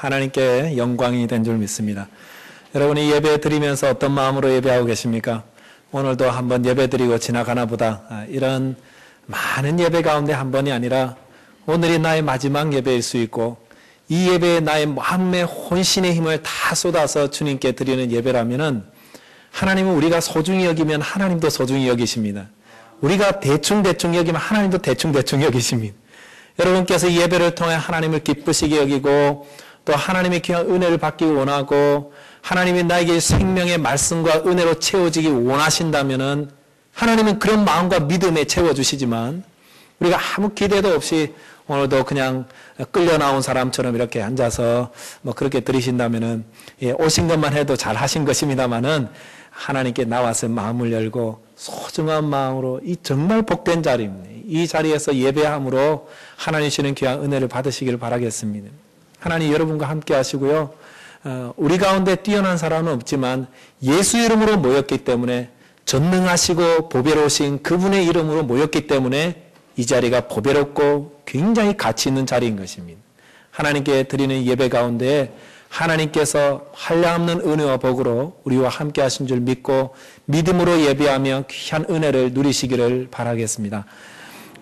하나님께 영광이 된 줄 믿습니다. 여러분이 예배 드리면서 어떤 마음으로 예배하고 계십니까? 오늘도 한번 예배 드리고 지나가나 보다, 이런 많은 예배 가운데 한 번이 아니라 오늘이 나의 마지막 예배일 수 있고, 이 예배에 나의 마음의 혼신의 힘을 다 쏟아서 주님께 드리는 예배라면은 하나님은 우리가 소중히 여기면 하나님도 소중히 여기십니다. 우리가 대충대충 여기면 하나님도 대충대충 여기십니다. 여러분께서 이 예배를 통해 하나님을 기쁘시게 여기고 또 하나님의 귀한 은혜를 받기 원하고 하나님이 나에게 생명의 말씀과 은혜로 채워지기 원하신다면은 하나님은 그런 마음과 믿음에 채워주시지만 우리가 아무 기대도 없이 오늘도 그냥 끌려 나온 사람처럼 이렇게 앉아서 그렇게 드리신다면은 오신 것만 해도 잘 하신 것입니다만은 하나님께 나와서 마음을 열고 소중한 마음으로 이 정말 복된 자리입니다. 이 자리에서 예배함으로 하나님 주시는 귀한 은혜를 받으시기를 바라겠습니다. 하나님 여러분과 함께 하시고요. 우리 가운데 뛰어난 사람은 없지만 예수 이름으로 모였기 때문에 전능하시고 보배로우신 그분의 이름으로 모였기 때문에 이 자리가 보배롭고 굉장히 가치 있는 자리인 것입니다. 하나님께 드리는 예배 가운데 하나님께서 한량없는 은혜와 복으로 우리와 함께 하신 줄 믿고 믿음으로 예배하며 귀한 은혜를 누리시기를 바라겠습니다.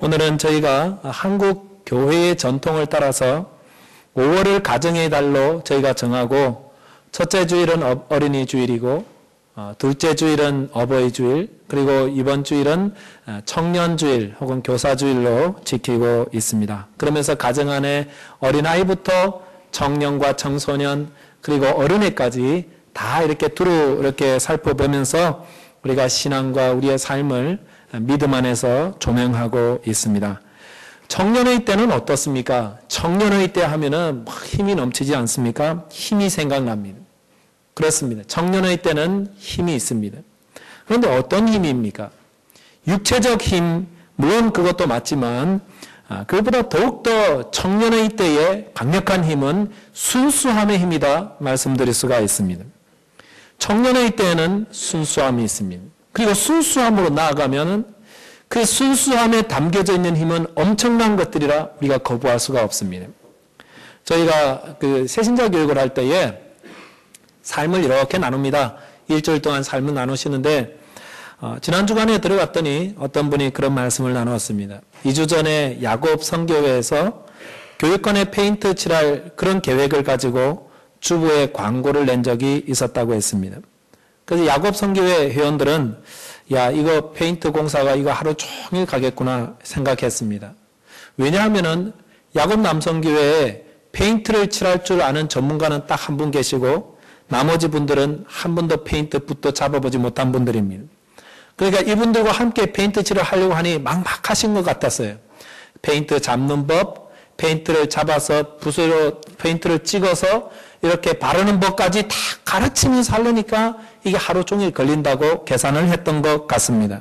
오늘은 저희가 한국 교회의 전통을 따라서 5월을 가정의 달로 저희가 정하고 첫째 주일은 어린이 주일이고 둘째 주일은 어버이 주일, 그리고 이번 주일은 청년 주일 혹은 교사 주일로 지키고 있습니다. 그러면서 가정 안에 어린아이부터 청년과 청소년 그리고 어른애까지 다 이렇게 두루 이렇게 살펴보면서 우리가 신앙과 우리의 삶을 믿음 안에서 조명하고 있습니다. 청년의 때는 어떻습니까? 청년의 때 하면은 막 힘이 넘치지 않습니까? 힘이 생각납니다. 그렇습니다. 청년의 때는 힘이 있습니다. 그런데 어떤 힘입니까? 육체적 힘, 물론 그것도 맞지만 그것보다 더욱더 청년의 때의 강력한 힘은 순수함의 힘이다 말씀드릴 수가 있습니다. 청년의 때에는 순수함이 있습니다. 그리고 순수함으로 나아가면 그 순수함에 담겨져 있는 힘은 엄청난 것들이라 우리가 거부할 수가 없습니다. 저희가 그 새신자 교육을 할 때에 삶을 이렇게 나눕니다. 일주일 동안 삶을 나누시는데 지난 주간에 들어갔더니 어떤 분이 그런 말씀을 나누었습니다. 2주 전에 야곱 선교회에서 교육권에 페인트 칠할 그런 계획을 가지고 주부에 광고를 낸 적이 있었다고 했습니다. 그래서 야곱 선교회 회원들은 야, 이거 페인트 공사가 이거 하루 종일 가겠구나 생각했습니다. 왜냐하면은 야곱 남성교회에 페인트를 칠할 줄 아는 전문가는 딱 한 분 계시고 나머지 분들은 한 번도 페인트 붓도 잡아보지 못한 분들입니다. 그러니까 이분들과 함께 페인트 칠을 하려고 하니 막막하신 것 같았어요. 페인트 잡는 법, 페인트를 잡아서 붓으로 페인트를 찍어서 이렇게 바르는 법까지 다 가르치면서 하려니까 이게 하루 종일 걸린다고 계산을 했던 것 같습니다.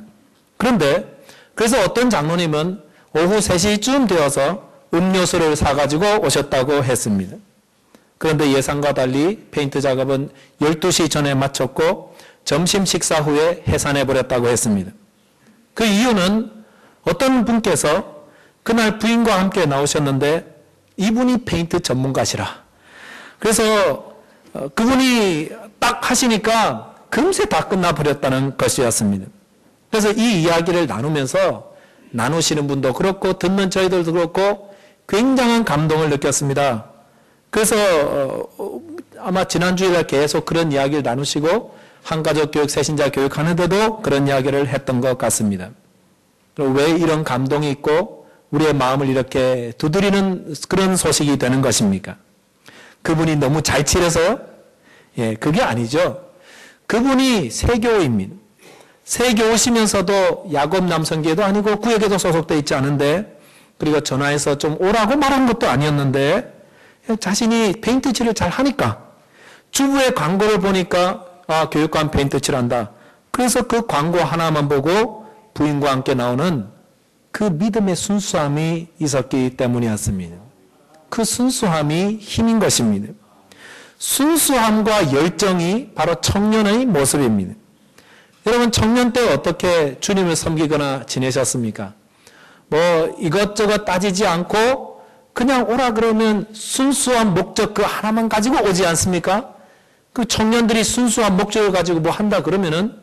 그런데 그래서 어떤 장로님은 오후 3시쯤 되어서 음료수를 사가지고 오셨다고 했습니다. 그런데 예상과 달리 페인트 작업은 12시 전에 마쳤고 점심 식사 후에 해산해버렸다고 했습니다. 그 이유는 어떤 분께서 그날 부인과 함께 나오셨는데 이분이 페인트 전문가시라. 그래서 그분이 딱 하시니까 금세 다 끝나버렸다는 것이었습니다. 그래서 이 이야기를 나누면서 나누시는 분도 그렇고 듣는 저희들도 그렇고 굉장한 감동을 느꼈습니다. 그래서 아마 지난 주일날 계속 그런 이야기를 나누시고 한가족 교육, 새신자 교육하는데도 그런 이야기를 했던 것 같습니다. 왜 이런 감동이 있고 우리의 마음을 이렇게 두드리는 그런 소식이 되는 것입니까? 그분이 너무 잘 칠해서요? 예, 그게 아니죠. 그분이 세교입니다. 세교오시면서도 야곱 남성교회도 아니고 구역에도 소속되어 있지 않은데 그리고 전화해서 좀 오라고 말한 것도 아니었는데 자신이 페인트 칠을 잘 하니까 주부의 광고를 보니까 교육관 페인트 칠한다. 그래서 그 광고 하나만 보고 부인과 함께 나오는 그 믿음의 순수함이 있었기 때문이었습니다. 그 순수함이 힘인 것입니다. 순수함과 열정이 바로 청년의 모습입니다. 여러분 청년 때 어떻게 주님을 섬기거나 지내셨습니까? 이것저것 따지지 않고 그냥 오라 그러면 순수한 목적 그 하나만 가지고 오지 않습니까? 그 청년들이 순수한 목적을 가지고 뭐 한다 그러면은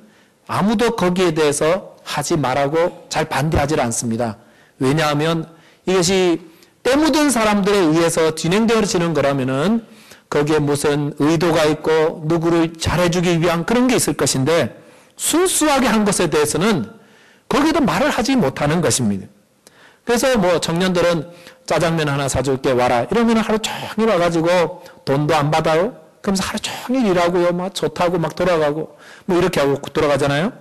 아무도 거기에 대해서 하지 말라고 잘 반대하지 않습니다. 왜냐하면 이것이 때 묻은 사람들에 의해서 진행되어지는 거라면은 거기에 무슨 의도가 있고 누구를 잘해주기 위한 그런 게 있을 것인데 순수하게 한 것에 대해서는 거기에도 말을 하지 못하는 것입니다. 그래서 뭐 청년들은 짜장면 하나 사줄게 와라 이러면 하루 종일 와가지고 돈도 안 받아요. 그러면서 하루 종일 일하고요. 막 좋다고 막 돌아가고 뭐 이렇게 하고 돌아가잖아요.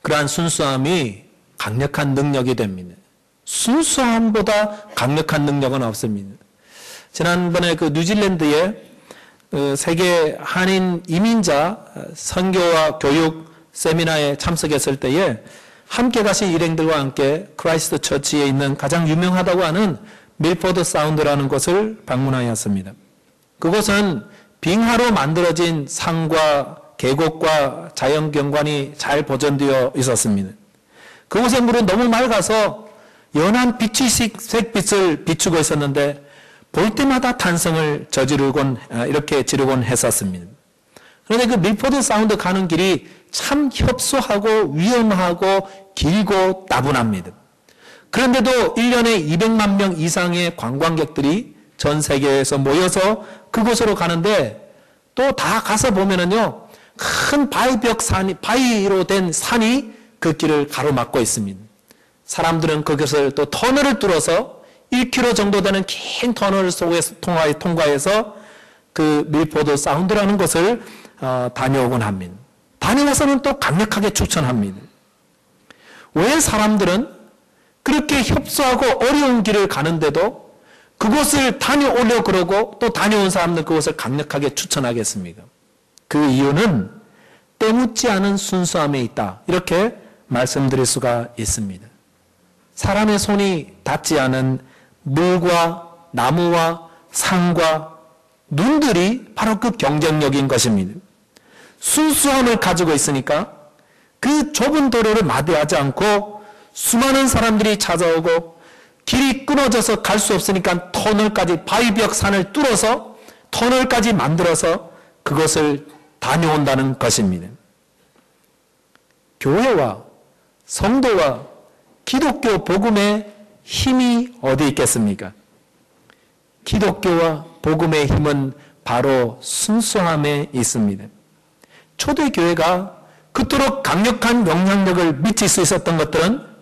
그러한 순수함이 강력한 능력이 됩니다. 순수함보다 강력한 능력은 없습니다. 지난번에 그 뉴질랜드에 세계 한인 이민자 선교와 교육 세미나에 참석했을 때에 함께 가신 일행들과 함께 크라이스트 처치에 있는 가장 유명하다고 하는 밀포드 사운드라는 곳을 방문하였습니다. 그곳은 빙하로 만들어진 산과 계곡과 자연경관이 잘 보존되어 있었습니다. 그곳의 물은 너무 맑아서 연한 빛을 비추고 있었는데 볼 때마다 탄성을 이렇게 지르곤 했었습니다. 그런데 그 밀포드 사운드 가는 길이 참 협소하고 위험하고 길고 따분합니다. 그런데도 1년에 200만 명 이상의 관광객들이 전 세계에서 모여서 그곳으로 가는데 또 다 가서 보면은요, 큰 바위로 된 산이 그 길을 가로막고 있습니다. 사람들은 그것을 또 터널을 뚫어서 1km 정도 되는 긴 터널 속에서 통과해서 그 밀포드 사운드라는 곳을 다녀오곤 합니다. 다녀와서는 또 강력하게 추천합니다. 왜 사람들은 그렇게 협소하고 어려운 길을 가는데도 그곳을 다녀오려고 그러고 또 다녀온 사람들 그곳을 강력하게 추천하겠습니까? 그 이유는 때묻지 않은 순수함에 있다. 이렇게 말씀드릴 수가 있습니다. 사람의 손이 닿지 않은 물과 나무와 산과 눈들이 바로 그 경쟁력인 것입니다. 순수함을 가지고 있으니까 그 좁은 도로를 마다하지 않고 수많은 사람들이 찾아오고 길이 끊어져서 갈 수 없으니까 터널까지 바위벽 산을 뚫어서 터널까지 만들어서 그것을 다녀온다는 것입니다. 교회와 성도와 기독교 복음의 힘이 어디 있겠습니까? 기독교와 복음의 힘은 바로 순수함에 있습니다. 초대교회가 그토록 강력한 영향력을 미칠 수 있었던 것들은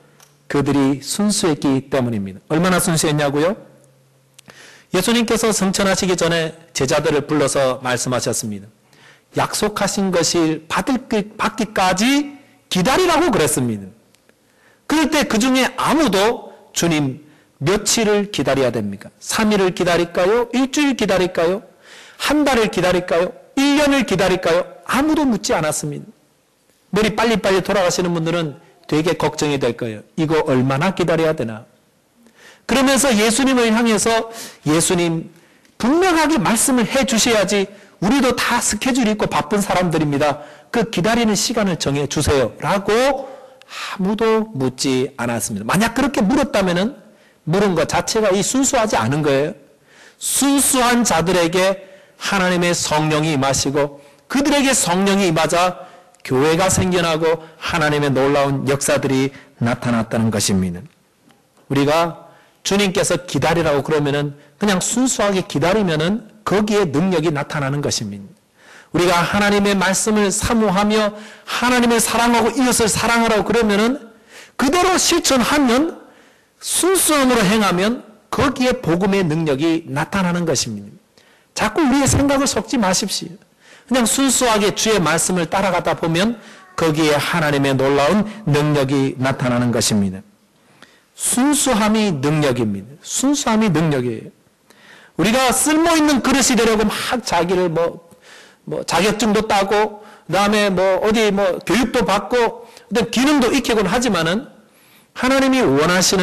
그들이 순수했기 때문입니다. 얼마나 순수했냐고요? 예수님께서 승천하시기 전에 제자들을 불러서 말씀하셨습니다. 약속하신 것을 받기까지 기다리라고 그랬습니다. 그럴 때 그 중에 아무도 주님 며칠을 기다려야 됩니까? 3일을 기다릴까요? 일주일 기다릴까요? 한 달을 기다릴까요? 1년을 기다릴까요? 아무도 묻지 않았습니다. 머리 빨리빨리 돌아가시는 분들은 되게 걱정이 될 거예요. 이거 얼마나 기다려야 되나? 그러면서 예수님을 향해서 예수님 분명하게 말씀을 해 주셔야지 우리도 다 스케줄이 있고 바쁜 사람들입니다. 그 기다리는 시간을 정해 주세요. 라고 아무도 묻지 않았습니다. 만약 그렇게 물었다면은 물은 것 자체가 이 순수하지 않은 거예요. 순수한 자들에게 하나님의 성령이 임하시고 그들에게 성령이 임하자 교회가 생겨나고 하나님의 놀라운 역사들이 나타났다는 것입니다. 우리가 주님께서 기다리라고 그러면은 그냥 순수하게 기다리면은 거기에 능력이 나타나는 것입니다. 우리가 하나님의 말씀을 사모하며 하나님을 사랑하고 이웃을 사랑하라고 그러면은 그대로 실천하면 순수함으로 행하면 거기에 복음의 능력이 나타나는 것입니다. 자꾸 우리의 생각을 섞지 마십시오. 그냥 순수하게 주의 말씀을 따라가다 보면 거기에 하나님의 놀라운 능력이 나타나는 것입니다. 순수함이 능력입니다. 순수함이 능력이에요. 우리가 쓸모있는 그릇이 되려고 막 자기를 자격증도 따고, 그 다음에 어디 교육도 받고, 기능도 익히곤 하지만은 하나님이 원하시는